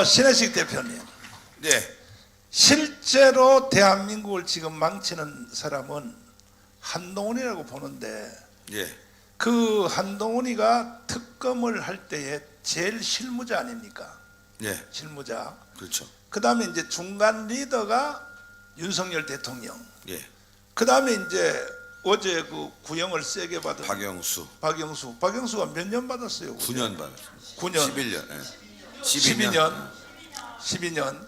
신혜식 대표님, 네, 실제로 대한민국을 지금 망치는 사람은 한동훈이라고 보는데, 예, 그 한동훈이가 특검을 할 때에 제일 실무자 아닙니까? 예, 실무자. 그렇죠. 그 다음에 이제 중간 리더가 윤석열 대통령. 예, 그 다음에 이제 어제 그 구형을 세게 받은 박영수 박영수가 몇 년 받았어요? 9년 받았습니다. 9년. 11년, 예. 12년.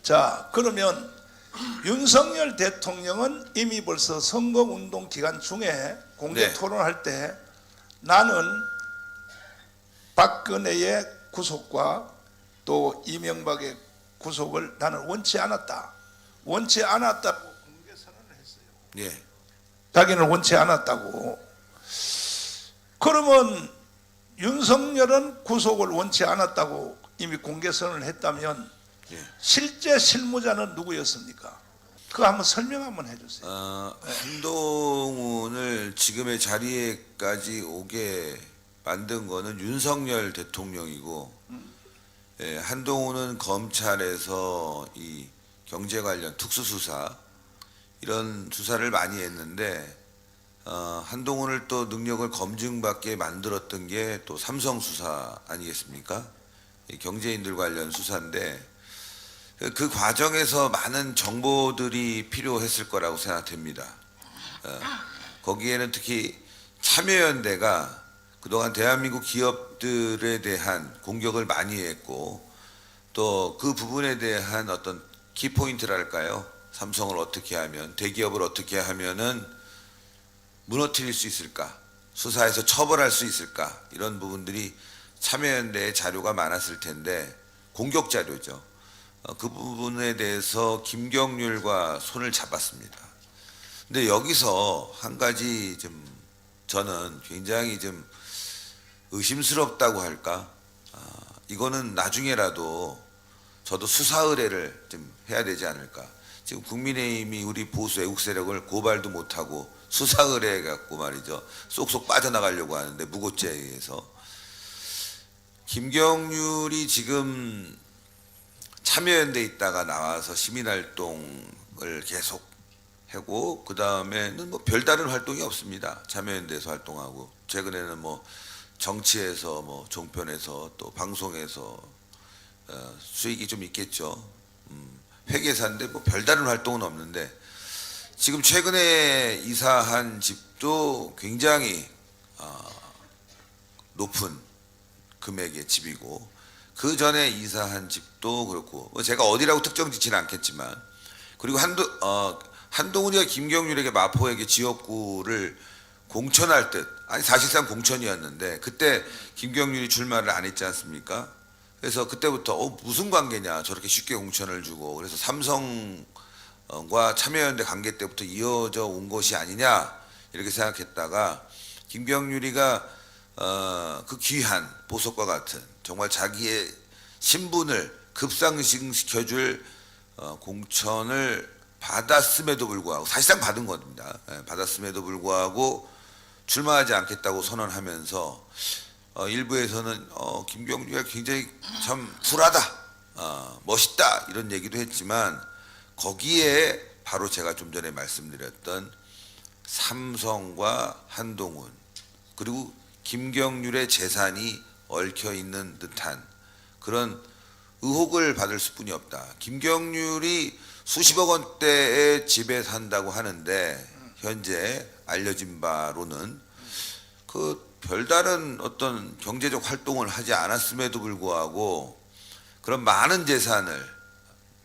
자, 그러면 윤석열 대통령은 이미 벌써 선거운동 기간 중에 공개 네. 토론할 때 나는 박근혜의 구속과 또 이명박의 구속을 나는 원치 않았다고 공개 선언을 했어요. 예, 자기는 원치 않았다고. 그러면 윤석열은 구속을 원치 않았다고 이미 공개 선언을 했다면 예. 실제 실무자는 누구였습니까? 그거 한번 설명 한번 해주세요. 한동훈을 지금의 자리에까지 오게 만든 거는 윤석열 대통령이고, 예, 한동훈은 검찰에서 이 경제 관련 특수수사 이런 수사를 많이 했는데, 한동훈을 또 능력을 검증받게 만들었던 게 또 삼성 수사 아니겠습니까? 이 경제인들 관련 수사인데, 그 과정에서 많은 정보들이 필요했을 거라고 생각됩니다. 거기에는 특히 참여연대가 그동안 대한민국 기업들에 대한 공격을 많이 했고, 또 그 부분에 대한 어떤 키포인트랄까요? 삼성을 어떻게 하면, 대기업을 어떻게 하면은 무너뜨릴 수 있을까? 수사에서 처벌할 수 있을까? 이런 부분들이 참여연대의 자료가 많았을 텐데, 공격 자료죠. 그 부분에 대해서 김경률과 손을 잡았습니다. 근데 여기서 한 가지 좀 저는 굉장히 좀 의심스럽다고 할까? 이거는 나중에라도 저도 수사 의뢰를 좀 해야 되지 않을까? 지금 국민의힘이 우리 보수 애국 세력을 고발도 못하고 수사 의뢰해 갖고 말이죠, 쏙쏙 빠져나가려고 하는데, 무고죄에 의해서 김경률이 지금 참여연대 있다가 나와서 시민활동을 계속 하고, 그 다음에는 뭐 별다른 활동이 없습니다. 참여연대에서 활동하고, 최근에는 뭐 정치에서 뭐 종편에서 또 방송에서 수익이 좀 있겠죠. 회계사인데 뭐 별다른 활동은 없는데, 지금 최근에 이사한 집도 굉장히 높은 금액의 집이고, 그 전에 이사한 집도 그렇고, 제가 어디라고 특정 짓지는 않겠지만, 그리고 한동훈이가 김경률에게 마포에게 지역구를 공천할 듯, 아니 사실상 공천이었는데 그때 김경률이 출마를 안 했지 않습니까? 그래서 그때부터 무슨 관계냐, 저렇게 쉽게 공천을 주고, 그래서 삼성과 참여연대 관계 때부터 이어져 온 것이 아니냐 이렇게 생각했다가, 김경률이가 그 귀한 보석과 같은 정말 자기의 신분을 급상승시켜줄 공천을 받았음에도 불구하고, 사실상 받은 겁니다. 받았음에도 불구하고 출마하지 않겠다고 선언하면서, 일부에서는 김경률이가 굉장히 참 쿨하다, 멋있다 이런 얘기도 했지만, 거기에 바로 제가 좀 전에 말씀드렸던 삼성과 한동훈, 그리고 김경률의 재산이 얽혀 있는 듯한 그런 의혹을 받을 수뿐이 없다. 김경률이 수십억 원대의 집에 산다고 하는데, 현재 알려진 바로는 그 별다른 어떤 경제적 활동을 하지 않았음에도 불구하고 그런 많은 재산을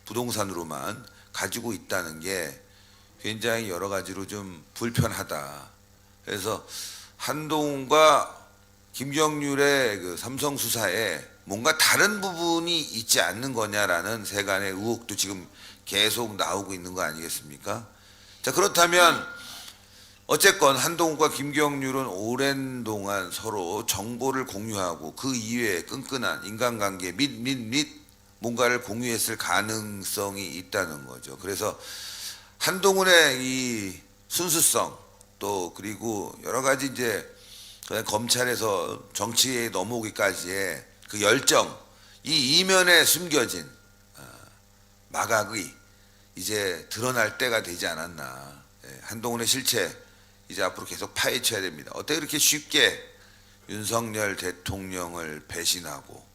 부동산으로만 가지고 있다는 게 굉장히 여러 가지로 좀 불편하다. 그래서 한동훈과 김경률의 그 삼성 수사에 뭔가 다른 부분이 있지 않는 거냐라는 세간의 의혹도 지금 계속 나오고 있는 거 아니겠습니까? 자, 그렇다면 어쨌건 한동훈과 김경률은 오랜 동안 서로 정보를 공유하고 그 이외에 끈끈한 인간관계 및 뭔가를 공유했을 가능성이 있다는 거죠. 그래서 한동훈의 이 순수성, 또 그리고 여러 가지 이제 검찰에서 정치에 넘어오기까지의 그 열정, 이 이면에 숨겨진 마각이 이제 드러날 때가 되지 않았나. 한동훈의 실체 이제 앞으로 계속 파헤쳐야 됩니다. 어떻게 그렇게 쉽게 윤석열 대통령을 배신하고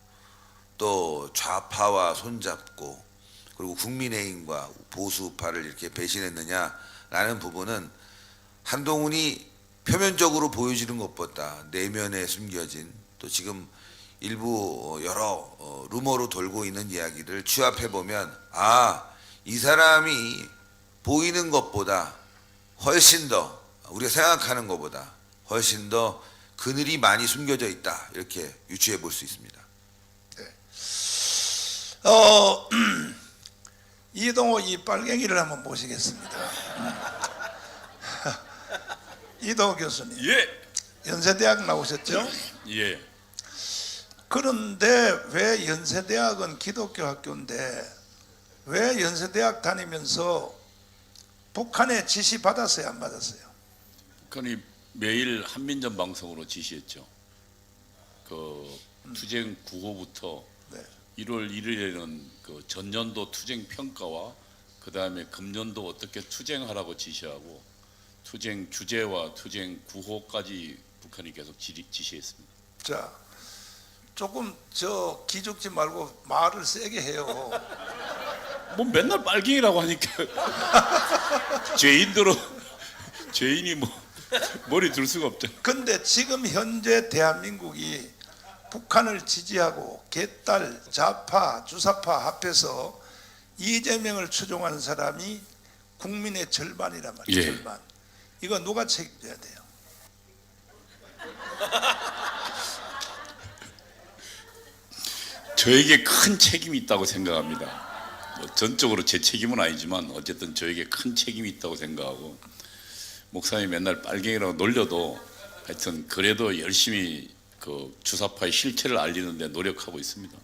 또 좌파와 손잡고 그리고 국민의힘과 보수파를 이렇게 배신했느냐라는 부분은 한동훈이 표면적으로 보여지는 것보다 내면에 숨겨진 또 지금 일부 여러 루머로 돌고 있는 이야기를 취합해 보면 이 사람이 보이는 것보다 훨씬 더 우리가 생각하는 것보다 훨씬 더 그늘이 많이 숨겨져 있다 이렇게 유추해 볼 수 있습니다. 이동호 이 빨갱이를 한번 모시겠습니다. 이동호 교수님, 예, 연세대학 나오셨죠? 예. 그런데 왜 연세대학은 기독교 학교인데 왜 연세대학 다니면서 북한에 지시 받았어요, 안 받았어요? 북한이 매일 한민전 방송으로 지시했죠. 그 투쟁 9호부터 네. 1월 1일에는 그 전년도 투쟁 평가와 그 다음에 금년도 어떻게 투쟁하라고 지시하고 투쟁 주제와 투쟁 9호까지 북한이 계속 지시했습니다. 자, 조금 저 기죽지 말고 말을 세게 해요. 뭐 맨날 빨갱이라고 하니까 죄인이 뭐 머리 들 수가 없죠. 근데 지금 현재 대한민국이 북한을 지지하고 개딸, 좌파, 주사파 합해서 이재명을 추종하는 사람이 국민의 절반이란 말이에요. 예. 절반. 이거 누가 책임져야 돼요? 저에게 큰 책임이 있다고 생각합니다. 뭐 전적으로 제 책임은 아니지만 어쨌든 저에게 큰 책임이 있다고 생각하고 목사님이 맨날 빨갱이라고 놀려도 하여튼 그래도 열심히 그 주사파의 실체를 알리는 데 노력하고 있습니다.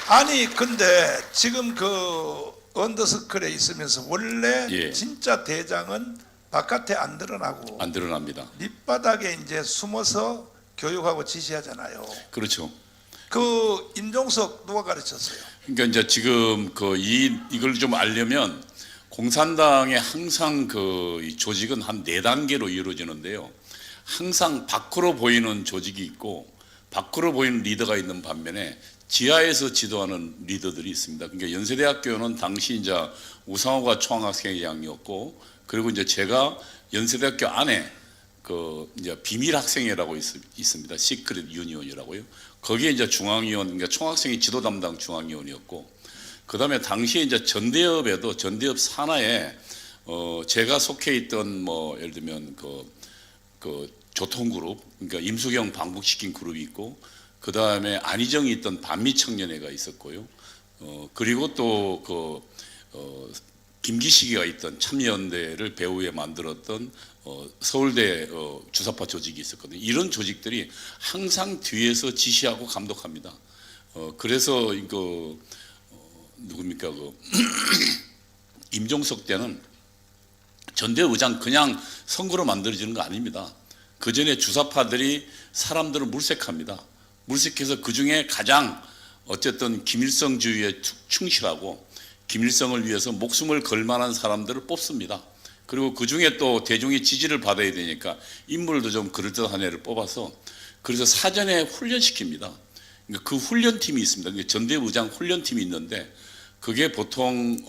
아니 근데 지금 그 언더스클에 있으면서 원래 예. 진짜 대장은 바깥에 안 드러나고 안 드러납니다. 밑바닥에 이제 숨어서 교육하고 지시하잖아요. 그렇죠. 그 임종석 누가 가르쳤어요? 그러니까 이제 지금 그 이걸 좀 알려면 공산당의 항상 이 조직은 한 4단계로 이루어지는데요. 항상 밖으로 보이는 조직이 있고 밖으로 보이는 리더가 있는 반면에 지하에서 지도하는 리더들이 있습니다. 그러니까 연세대학교는 당시 이제 우상호가 총학생회장이었고 그리고 이제 제가 연세대학교 안에 그 이제 비밀 학생회라고 있습니다. 시크릿 유니온이라고요. 거기에 이제 중앙위원, 그러니까 총학생회 지도 담당 중앙위원이었고, 그 다음에 당시에 이제 전대협에도 전대협 산하에 제가 속해 있던 뭐 예를 들면 그 조통그룹, 그러니까 임수경 방북시킨 그룹이 있고, 그 다음에 안희정이 있던 반미청년회가 있었고요. 그리고 또 김기식이가 있던 참여연대를 배후에 만들었던 서울대 주사파 조직이 있었거든요. 이런 조직들이 항상 뒤에서 지시하고 감독합니다. 그래서 이거 누굽니까 임종석 때는 전대의장 그냥 선거로 만들어지는 거 아닙니다. 그 전에 주사파들이 사람들을 물색합니다. 물색해서 그 중에 가장 어쨌든 김일성주의에 충실하고 김일성을 위해서 목숨을 걸 만한 사람들을 뽑습니다. 그리고 그 중에 또 대중의 지지를 받아야 되니까 인물도 좀 그럴듯한 애를 뽑아서 그래서 사전에 훈련시킵니다. 그러니까 그 훈련팀이 있습니다. 그러니까 전대의장 훈련팀이 있는데 그게 보통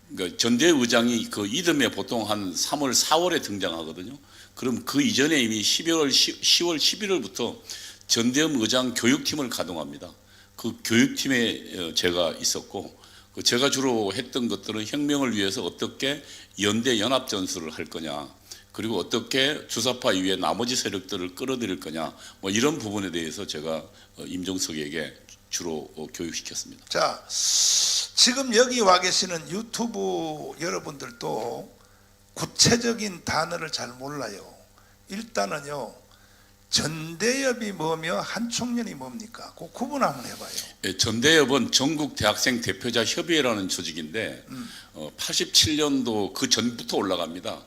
그러니까 전대의장이 그 이듬해 보통 한 3월, 4월에 등장하거든요. 그럼 그 이전에 이미 10월, 11월부터 전대협 의장 교육팀을 가동합니다. 그 교육팀에 제가 있었고 제가 주로 했던 것들은 혁명을 위해서 어떻게 연대 연합 전술을 할 거냐, 그리고 어떻게 주사파 이외에 나머지 세력들을 끌어들일 거냐, 뭐 이런 부분에 대해서 제가 임종석에게 주로 교육시켰습니다. 자, 지금 여기 와 계시는 유튜브 여러분들도 구체적인 단어를 잘 몰라요. 일단은요, 전대협이 뭐며 한총련이 뭡니까? 그 구분 한번 해봐요. 예, 전대협은 전국 대학생 대표자 협의회라는 조직인데 87년도 그 전부터 올라갑니다.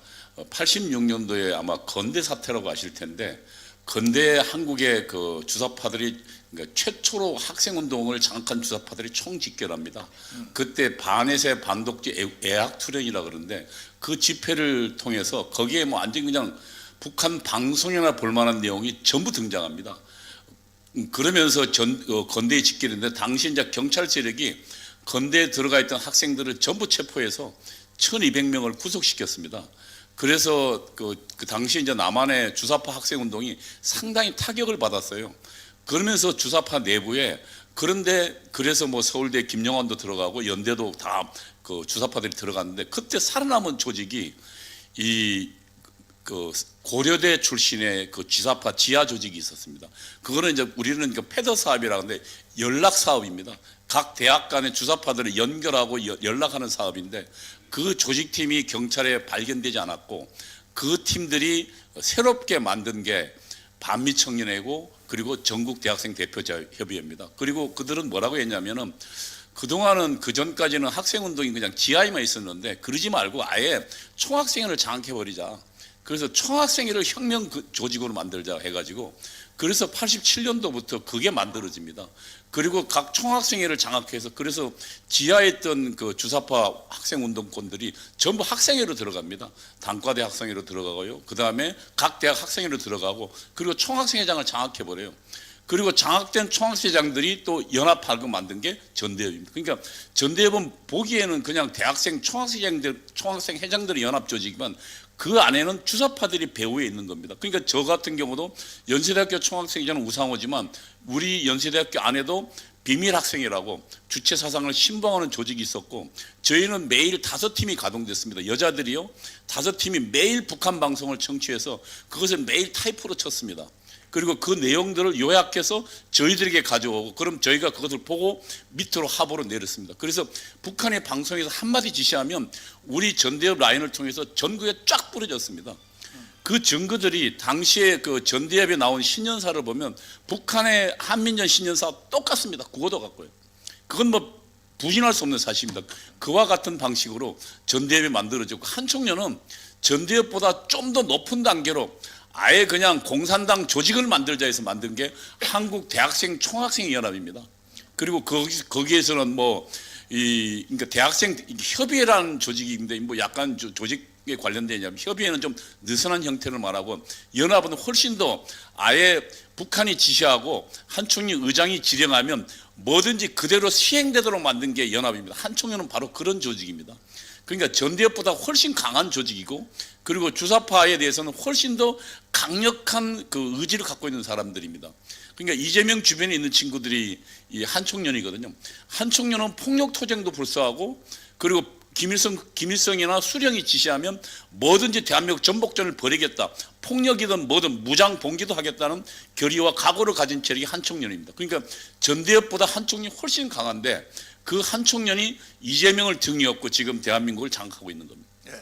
86년도에 아마 건대 사태라고 아실 텐데 근대 한국의 그 주사파들이 그러니까 최초로 학생운동을 장악한 주사파들이 총집결합니다. 그때 반에세 반독재 애학투쟁이라 그러는데 그 집회를 통해서 거기에 뭐 완전 그냥 북한 방송이나 볼만한 내용이 전부 등장합니다. 그러면서 건대에 집결했는데 당시 이제 경찰 세력이 건대에 들어가 있던 학생들을 전부 체포해서 1,200명을 구속시켰습니다. 그래서 그 당시 이제 남한의 주사파 학생운동이 상당히 타격을 받았어요. 그러면서 주사파 내부에 그런데 그래서 뭐 서울대 김영환도 들어가고 연대도 다 그 주사파들이 들어갔는데 그때 살아남은 조직이 이 그 고려대 출신의 그 지사파 지하 조직이 있었습니다. 그거는 이제 우리는 그 패더 사업이라고 하는데 연락 사업입니다. 각 대학 간의 주사파들을 연결하고 연락하는 사업인데 그 조직팀이 경찰에 발견되지 않았고 그 팀들이 새롭게 만든 게 반미청년회고 그리고 전국 대학생 대표자 협의회입니다. 그리고 그들은 뭐라고 했냐면은 그동안은 그 전까지는 학생운동이 그냥 지하에만 있었는데 그러지 말고 아예 총학생회를 장악해버리자. 그래서 총학생회를 혁명 조직으로 만들자 해가지고 그래서 87년도부터 그게 만들어집니다. 그리고 각 총학생회를 장악해서 그래서 지하에 있던 그 주사파 학생운동권들이 전부 학생회로 들어갑니다. 단과대 학생회로 들어가고요. 그 다음에 각 대학 학생회로 들어가고 그리고 총학생회장을 장악해버려요. 그리고 장악된 총학생회장들이 또 연합하고 만든 게 전대협입니다. 그러니까 전대협은 보기에는 그냥 대학생 총학생회장들의 연합조직이지만 그 안에는 주사파들이 배후에 있는 겁니다. 그러니까 저 같은 경우도 연세대학교 총학생회장은 우상호지만 우리 연세대학교 안에도 비밀학생회라고 주체 사상을 신봉하는 조직이 있었고 저희는 매일 5팀이 가동됐습니다. 여자들이요 5팀이 매일 북한 방송을 청취해서 그것을 매일 타이프로 쳤습니다. 그리고 그 내용들을 요약해서 저희들에게 가져오고 그럼 저희가 그것을 보고 밑으로 하보로 내렸습니다. 그래서 북한의 방송에서 한마디 지시하면 우리 전대협 라인을 통해서 전국에 쫙 뿌려졌습니다. 그 증거들이 당시에 그 전대협에 나온 신년사를 보면 북한의 한민전 신년사와 똑같습니다. 국어도 같고요. 그건 뭐 부인할 수 없는 사실입니다. 그와 같은 방식으로 전대협이 만들어졌고 한총련은 전대협보다 좀 더 높은 단계로 아예 그냥 공산당 조직을 만들자 해서 만든 게 한국 대학생 총학생 연합입니다. 그리고 거기에서는 뭐 그러니까 대학생 협의회라는 조직이 있는데 뭐 약간 조직에 관련된 협의회는 좀 느슨한 형태를 말하고 연합은 훨씬 더 아예 북한이 지시하고 한총련 의장이 지령하면 뭐든지 그대로 시행되도록 만든 게 연합입니다. 한총련은 바로 그런 조직입니다. 그러니까 전대협보다 훨씬 강한 조직이고 그리고 주사파에 대해서는 훨씬 더 강력한 그 의지를 갖고 있는 사람들입니다. 그러니까 이재명 주변에 있는 친구들이 이 한총련이거든요. 한총련은 폭력 투쟁도 불사하고 그리고 김일성이나 수령이 지시하면 뭐든지 대한민국 전복전을 벌이겠다. 폭력이든 뭐든 무장 봉기도 하겠다는 결의와 각오를 가진 세력이 한총련입니다. 그러니까 전대협보다 한총련이 훨씬 강한데 그 한총련이 이재명을 등이었고 지금 대한민국을 장악하고 있는 겁니다. 예.